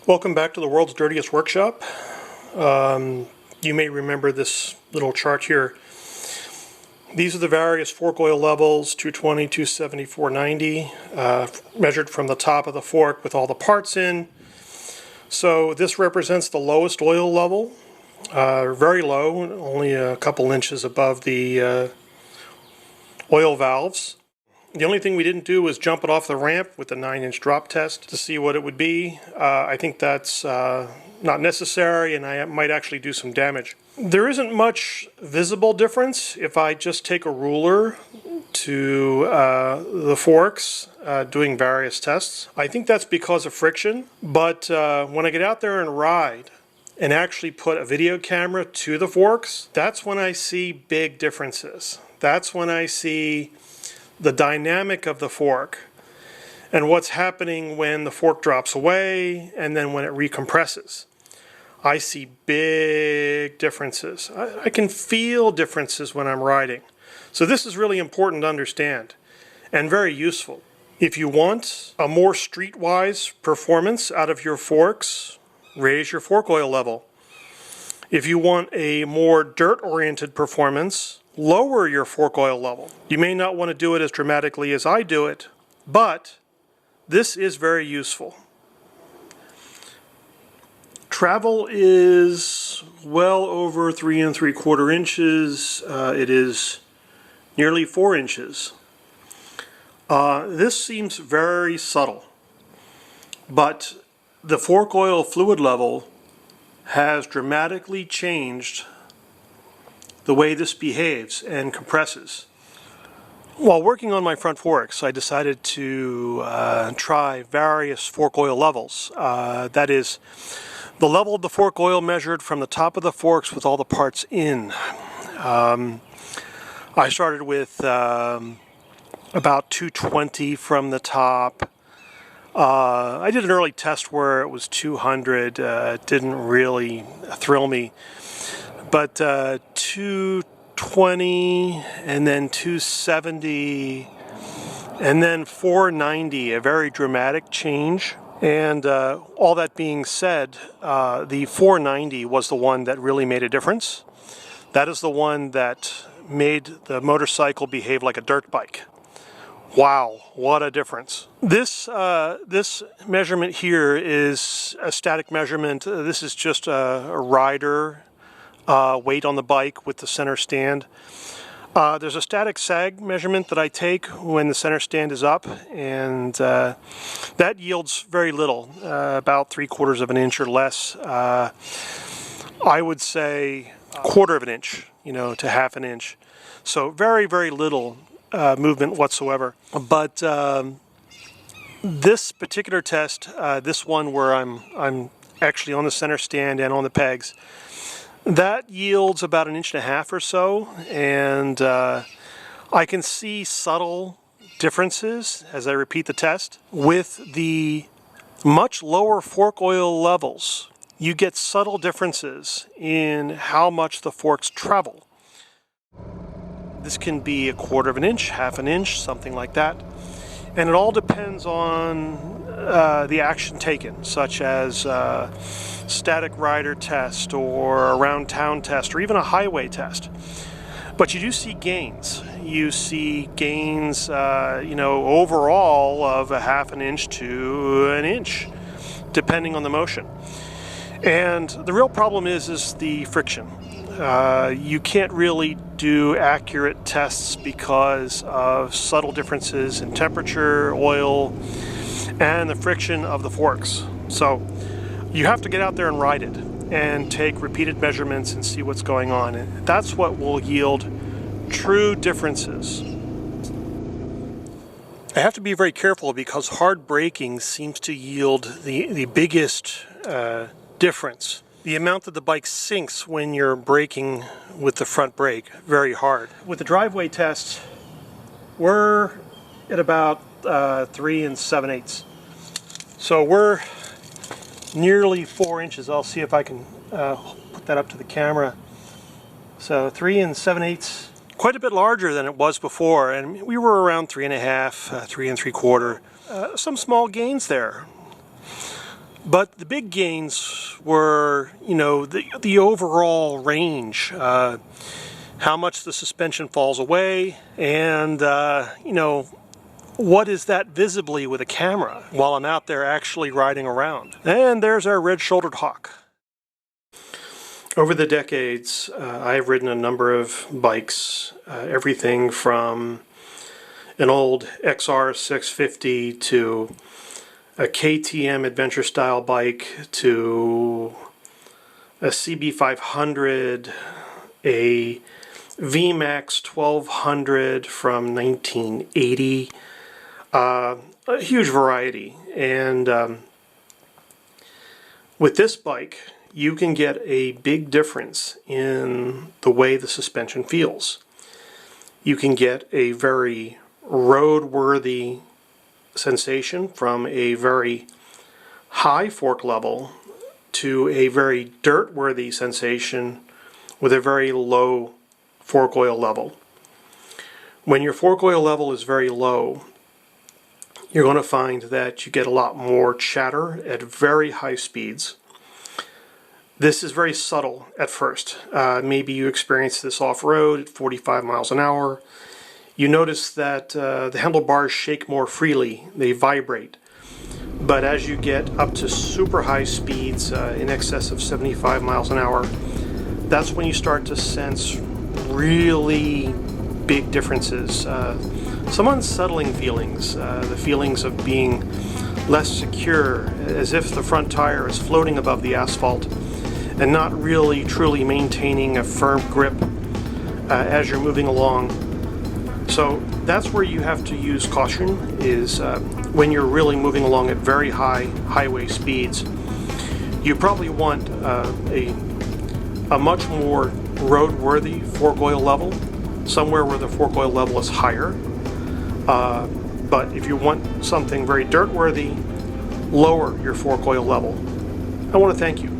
Welcome back to the world's dirtiest workshop. You may remember this little chart here. These are the various fork oil levels, 220, 270, 490, measured from the top of the fork with all the parts in. So this represents the lowest oil level, very low, only a couple inches above the oil valves. The only thing we didn't do was jump it off the ramp with the 9-inch drop test to see what it would be. I think that's not necessary, and I might actually do some damage. There isn't much visible difference if I just take a ruler to the forks doing various tests. I think that's because of friction, but when I get out there and ride and actually put a video camera to the forks, that's when I see big differences. That's when I see the dynamic of the fork and what's happening when the fork drops away and then when it recompresses. I see big differences. I can feel differences when I'm riding. So this is really important to understand and very useful. If you want a more streetwise performance out of your forks, raise your fork oil level. If you want a more dirt-oriented performance, lower your fork oil level. You may not want to do it as dramatically as I do it, but this is very useful. Travel is well over 3 3/4 inches. It is nearly 4 inches. This seems very subtle, but the fork oil fluid level has dramatically changed the way this behaves and compresses. While working on my front forks, I decided to try various fork oil levels. That is, the level of the fork oil measured from the top of the forks with all the parts in. I started with about 220 from the top. I did an early test where it was 200. It didn't really thrill me. But 220 and then 270 and then 490, a very dramatic change. And all that being said, the 490 was the one that really made a difference. That is the one that made the motorcycle behave like a dirt bike. Wow, what a difference. This measurement here is a static measurement. This is just a rider weight on the bike with the center stand. There's a static sag measurement that I take when the center stand is up, and that yields very little, about 3/4 of an inch or less. I would say 1/4 of an inch, to 1/2 an inch. So very, very little movement whatsoever. But this particular test, this one where I'm actually on the center stand and on the pegs, that yields about 1.5 inches or so, and I can see subtle differences as I repeat the test. With the much lower fork oil levels, you get subtle differences in how much the forks travel. This can be 1/4 of an inch, 1/2 an inch, something like that. And it all depends on the action taken, such as static rider test or a round town test or even a highway test. But you do see gains. You see gains, overall of 1/2 an inch to 1 inch, depending on the motion. And the real problem is the friction. You can't really do accurate tests because of subtle differences in temperature, oil, and the friction of the forks. So you have to get out there and ride it and take repeated measurements and see what's going on. And that's what will yield true differences. I have to be very careful because hard braking seems to yield the biggest difference. The amount that the bike sinks when you're braking with the front brake very hard. With the driveway test, we're at about 3 7/8. So we're nearly 4 inches. I'll see if I can put that up to the camera. So 3 7/8, quite a bit larger than it was before, and we were around 3 1/2, 3 3/4. Some small gains there. But the big gains were, the overall range, how much the suspension falls away, and, what is that visibly with a camera while I'm out there actually riding around. And there's our red-shouldered hawk. Over the decades, I've ridden a number of bikes, everything from an old XR650 to a KTM adventure style bike to a CB500, a VMAX 1200 from 1980, a huge variety. And with this bike, you can get a big difference in the way the suspension feels. You can get a very roadworthy sensation from a very high fork level to a very dirt-worthy sensation with a very low fork oil level. When your fork oil level is very low, you're going to find that you get a lot more chatter at very high speeds. This is very subtle at first. Maybe you experience this off-road at 45 miles an hour. You notice that the handlebars shake more freely, they vibrate. But as you get up to super high speeds, in excess of 75 miles an hour, that's when you start to sense really big differences. Some unsettling feelings, the feelings of being less secure, as if the front tire is floating above the asphalt and not really truly maintaining a firm grip as you're moving along. So that's where you have to use caution, is when you're really moving along at very high highway speeds. You probably want a much more roadworthy fork oil level, somewhere where the fork oil level is higher. But if you want something very dirt worthy, lower your fork oil level. I want to thank you.